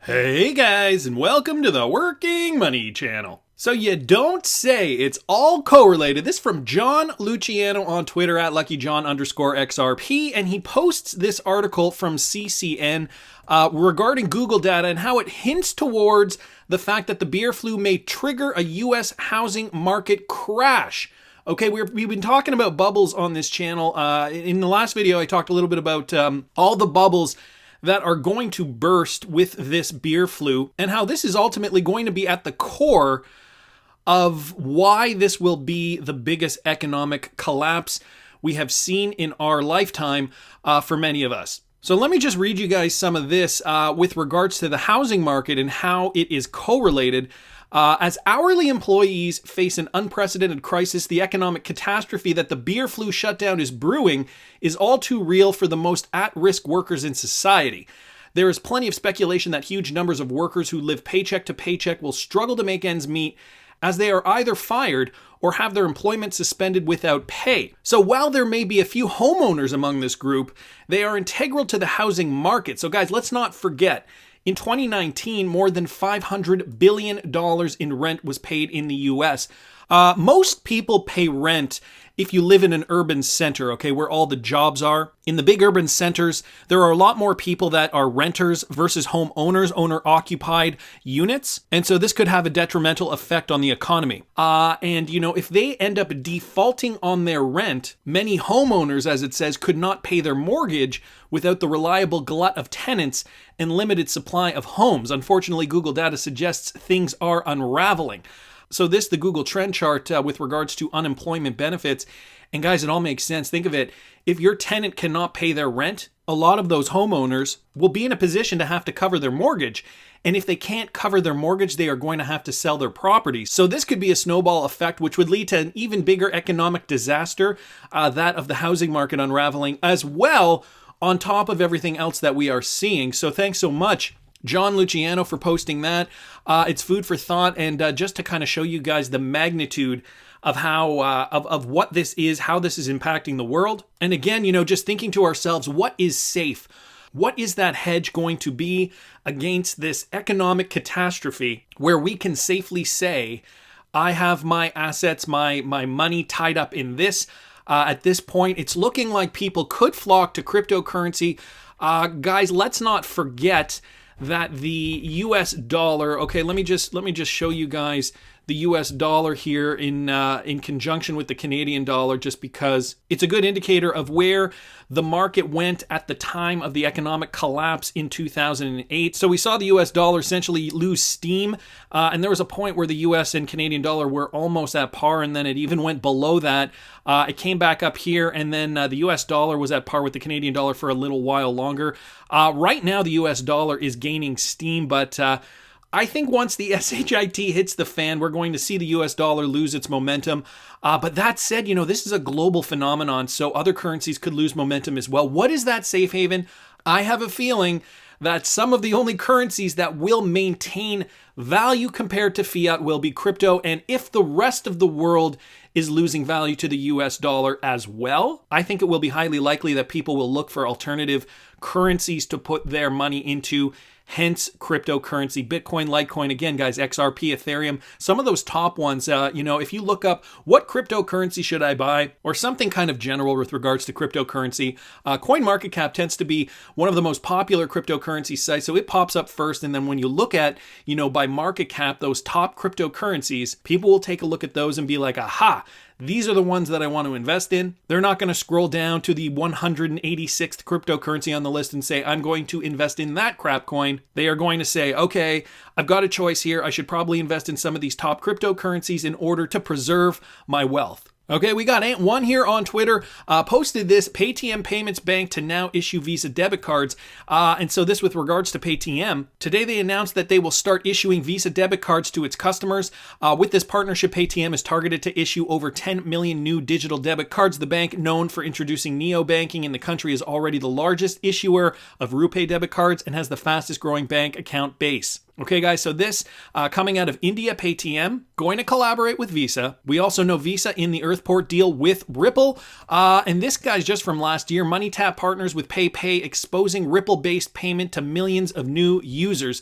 Hey guys, and welcome to the Working Money channel. So you don't say, it's all correlated. This is from John Luciano on Twitter at LuckyJohn_XRP, and he posts this article from CCN regarding Google data and how it hints towards the fact that the beer flu may trigger a U.S. housing market crash. Okay, we've been talking about bubbles on this channel. In the last video, I talked a little bit about all the bubbles that are going to burst with this beer flu and how this is ultimately going to be at the core of why this will be the biggest economic collapse we have seen in our lifetime for many of us. So let me just read you guys some of this with regards to the housing market and how it is correlated. As hourly employees face an unprecedented crisis, the economic catastrophe that the beer flu shutdown is brewing is all too real for the most at-risk workers in society. There is plenty of speculation that huge numbers of workers who live paycheck to paycheck will struggle to make ends meet as they are either fired or have their employment suspended without pay. So while there may be a few homeowners among this group, they are integral to the housing market. So guys, let's not forget, in 2019, more than $500 billion in rent was paid in the US. Most people pay rent if you live in an urban center, okay, where all the jobs are. In the big urban centers, there are a lot more people that are renters versus homeowners, owner-occupied units. And so this could have a detrimental effect on the economy. And, if they end up defaulting on their rent, many homeowners, as it says, could not pay their mortgage without the reliable glut of tenants and limited supply of homes. Unfortunately, Google data suggests things are unraveling. So the Google trend chart with regards to unemployment benefits, and guys, it all makes sense. Think of it. If your tenant cannot pay their rent, a lot of those homeowners will be in a position to have to cover their mortgage. And if they can't cover their mortgage, they are going to have to sell their property. So this could be a snowball effect, which would lead to an even bigger economic disaster, that of the housing market unraveling as well, on top of everything else that we are seeing. So thanks so much, John Luciano, for posting that. It's food for thought, and just to kind of show you guys the magnitude of how of what this is, how this is impacting the world. And again, just thinking to ourselves, what is safe? What is that hedge going to be against this economic catastrophe where we can safely say, I have my assets, my money tied up in this. At this point, it's looking like people could flock to cryptocurrency. Guys, let's not forget that the US dollar, okay, let me just show you guys the US dollar here in conjunction with the Canadian dollar, just because it's a good indicator of where the market went at the time of the economic collapse in 2008. So we saw the US dollar essentially lose steam, and there was a point where the US and Canadian dollar were almost at par, and then it even went below that. It came back up here, and then the US dollar was at par with the Canadian dollar for a little while longer. Right now, the US dollar is gaining steam, but I think once the SHIT hits the fan, we're going to see the US dollar lose its momentum. But that said, this is a global phenomenon, so other currencies could lose momentum as well. What is that safe haven? I have a feeling that some of the only currencies that will maintain value compared to fiat will be crypto. And if the rest of the world is losing value to the US dollar as well, I think it will be highly likely that people will look for alternative currencies to put their money into, hence cryptocurrency, Bitcoin, Litecoin, again, guys, XRP, Ethereum, some of those top ones. If you look up what cryptocurrency should I buy, or something kind of general with regards to cryptocurrency, CoinMarketCap tends to be one of the most popular cryptocurrency sites. So it pops up first. And then when you look at, by market cap, those top cryptocurrencies, people will take a look at those and be like, aha, these are the ones that I want to invest in. They're not going to scroll down to the 186th cryptocurrency on the list and say, I'm going to invest in that crap coin. They are going to say, okay, I've got a choice here. I should probably invest in some of these top cryptocurrencies in order to preserve my wealth. Okay, we got Ant1 here on Twitter, posted this, Paytm Payments Bank to now issue Visa debit cards. And so this with regards to Paytm. Today they announced that they will start issuing Visa debit cards to its customers. With this partnership, Paytm is targeted to issue over 10 million new digital debit cards. The bank, known for introducing neo-banking in the country, is already the largest issuer of RuPay debit cards and has the fastest growing bank account base. Okay, guys, so this coming out of India, Paytm, going to collaborate with Visa. We also know Visa in the Earthport deal with Ripple. And this guy's just from last year. MoneyTap partners with PayPay, exposing Ripple-based payment to millions of new users.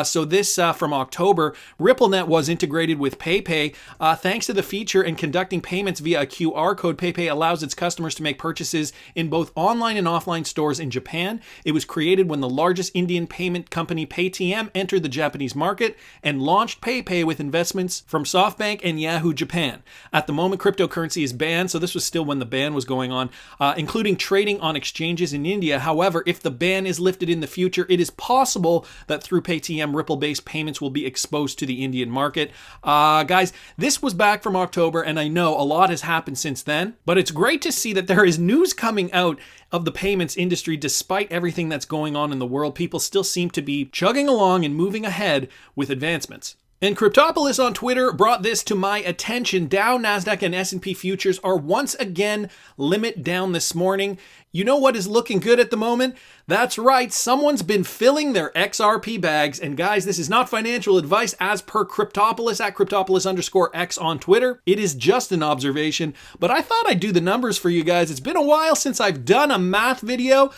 So this from October, RippleNet was integrated with PayPay. Thanks to the feature and conducting payments via a QR code, PayPay allows its customers to make purchases in both online and offline stores in Japan. It was created when the largest Indian payment company, Paytm, entered the Japanese market and launched PayPay with investments from SoftBank and Yahoo Japan. At the moment, cryptocurrency is banned, so this was still when the ban was going on, including trading on exchanges in India. However, if the ban is lifted in the future, it is possible that through Paytm, Ripple-based payments will be exposed to the Indian market. Guys, this was back from October, and I know a lot has happened since then, but it's great to see that there is news coming out of the payments industry. Despite everything that's going on in the world, people still seem to be chugging along and moving ahead with advancements. And Cryptopolis on Twitter brought this to my attention. Dow, Nasdaq, and S&P futures are once again limit down this morning. You know what is looking good at the moment? That's right, someone's been filling their XRP bags. And guys, this is not financial advice as per Cryptopolis at Cryptopolis_X on Twitter. It is just an observation, but I thought I'd do the numbers for you guys. It's been a while since I've done a math video.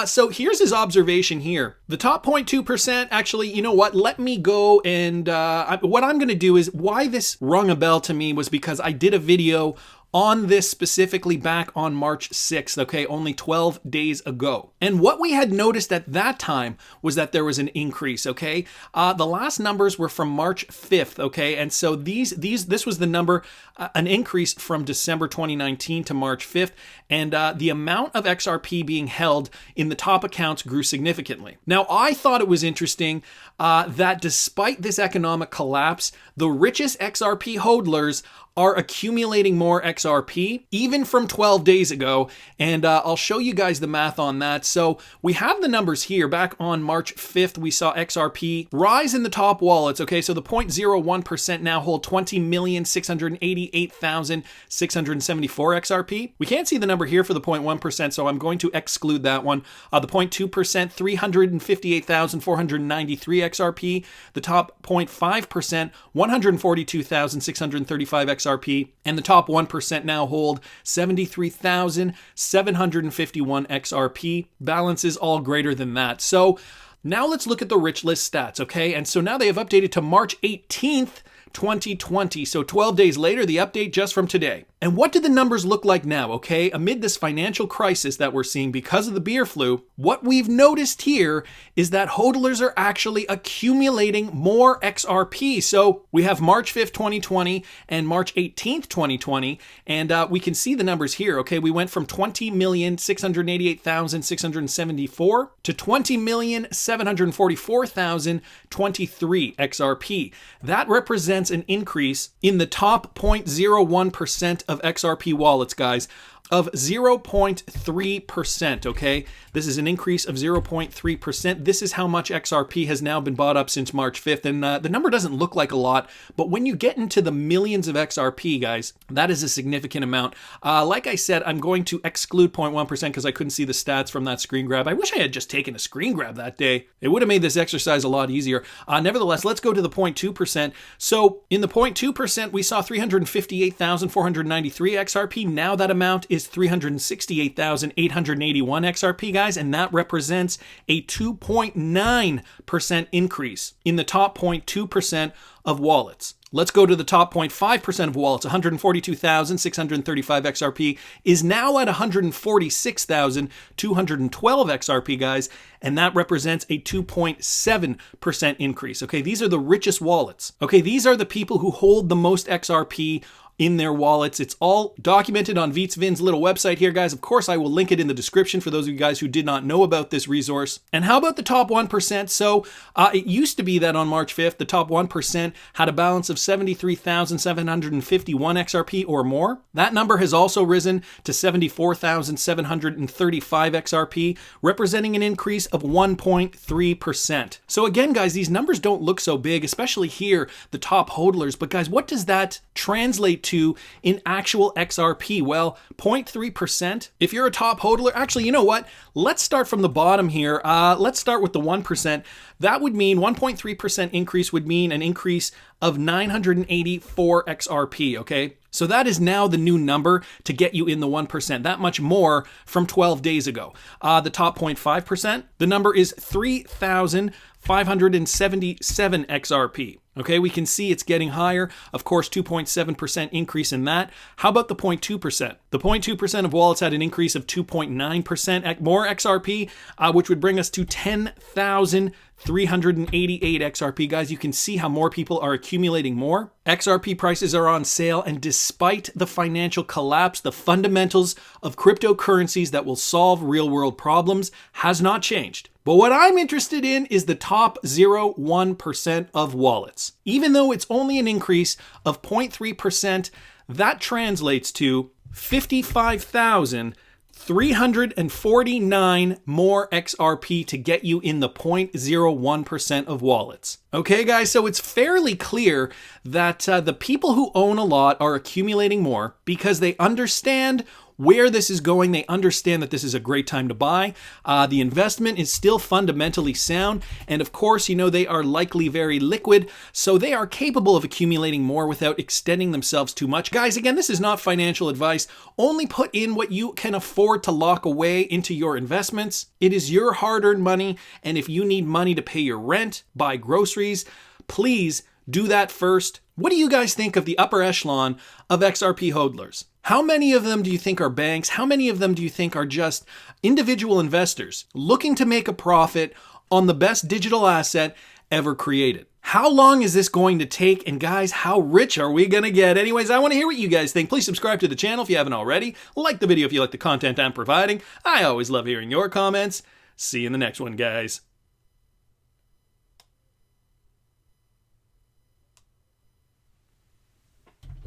So here's his observation here. The top 0.2%, actually, you know what? Let me go and what I'm going to do is, why this rung a bell to me was because I did a video on this specifically back on March 6th, okay, only 12 days ago. And what we had noticed at that time was that there was an increase, okay? The last numbers were from March 5th, okay? And so this was the number, an increase from December 2019 to March 5th, and the amount of XRP being held in the top accounts grew significantly. Now, I thought it was interesting that despite this economic collapse, the richest XRP hodlers are accumulating more XRP, even from 12 days ago. And I'll show you guys the math on that. So we have the numbers here. Back on March 5th, we saw XRP rise in the top wallets. Okay, so the 0.01% now hold 20,688,674 XRP. We can't see the number here for the 0.1%, so I'm going to exclude that one. The 0.2%, 358,493 XRP. The top 0.5%, 142,635 XRP. And the top 1% now hold 73,751 XRP. Balances all greater than that. So now let's look at the Richlist stats, okay? And so now they have updated to March 18th, 2020. So 12 days later, the update just from today. And what do the numbers look like now, okay? Amid this financial crisis that we're seeing because of the beer flu, what we've noticed here is that hodlers are actually accumulating more XRP. So we have March 5th, 2020 and March 18th, 2020, and we can see the numbers here, okay? We went from 20,688,674 to 20,744,023 XRP. That represents an increase in the top 0.01% of XRP wallets, guys, of 0.3%, okay? This is an increase of 0.3%. This is how much XRP has now been bought up since March 5th, and the number doesn't look like a lot, but when you get into the millions of XRP, guys, that is a significant amount. Like I said, I'm going to exclude 0.1% because I couldn't see the stats from that screen grab. I wish I had just taken a screen grab that day. It would have made this exercise a lot easier. Nevertheless, let's go to the 0.2%. So in the 0.2%, we saw 358,493 XRP. Now that amount is 368,881 XRP, guys, and that represents a 2.9% increase in the top 0.2% of wallets. Let's go to the top 0.5% of wallets. 142,635 XRP is now at 146,212 XRP, guys, and that represents a 2.7% increase. Okay, these are the richest wallets. Okay, these are the people who hold the most XRP in their wallets. It's all documented on Vitsvin's little website here, guys. Of course, I will link it in the description for those of you guys who did not know about this resource. And how about the top 1%? So it used to be that on March 5th, the top 1% had a balance of 73,751 XRP or more. That number has also risen to 74,735 XRP, representing an increase of 1.3%. So again, guys, these numbers don't look so big, especially here, the top hodlers. But guys, what does that translate to in actual XRP? Well, 0.3%. If you're a top hodler, actually, you know what? Let's start from the bottom here. Let's start with the 1%. That would mean 1.3% increase would mean an increase of 984 XRP, okay? So that is now the new number to get you in the 1%, that much more from 12 days ago. The top 0.5%, the number is 3,577 XRP. Okay, we can see it's getting higher. Of course, 2.7% increase in that. How about the 0.2%? The 0.2% of wallets had an increase of 2.9% more XRP, which would bring us to 10,388 XRP. Guys, you can see how more people are accumulating more. XRP prices are on sale, and despite the financial collapse, the fundamentals of cryptocurrencies that will solve real-world problems has not changed. But what I'm interested in is the top 0.01% of wallets. Even though it's only an increase of 0.3%, that translates to 55,349 more XRP to get you in the 0.01% of wallets. Okay, guys, so it's fairly clear that the people who own a lot are accumulating more because they understand where this is going. They understand that this is a great time to buy. The investment is still fundamentally sound. And of course, you know, they are likely very liquid, so they are capable of accumulating more without extending themselves too much. Guys, again, this is not financial advice. Only put in what you can afford to lock away into your investments. It is your hard-earned money. And if you need money to pay your rent, buy groceries, please do that first. What do you guys think of the upper echelon of XRP hodlers? How many of them do you think are banks? How many of them do you think are just individual investors looking to make a profit on the best digital asset ever created? How long is this going to take? And guys, how rich are we going to get? Anyways, I want to hear what you guys think. Please subscribe to the channel if you haven't already. Like the video if you like the content I'm providing. I always love hearing your comments. See you in the next one, guys.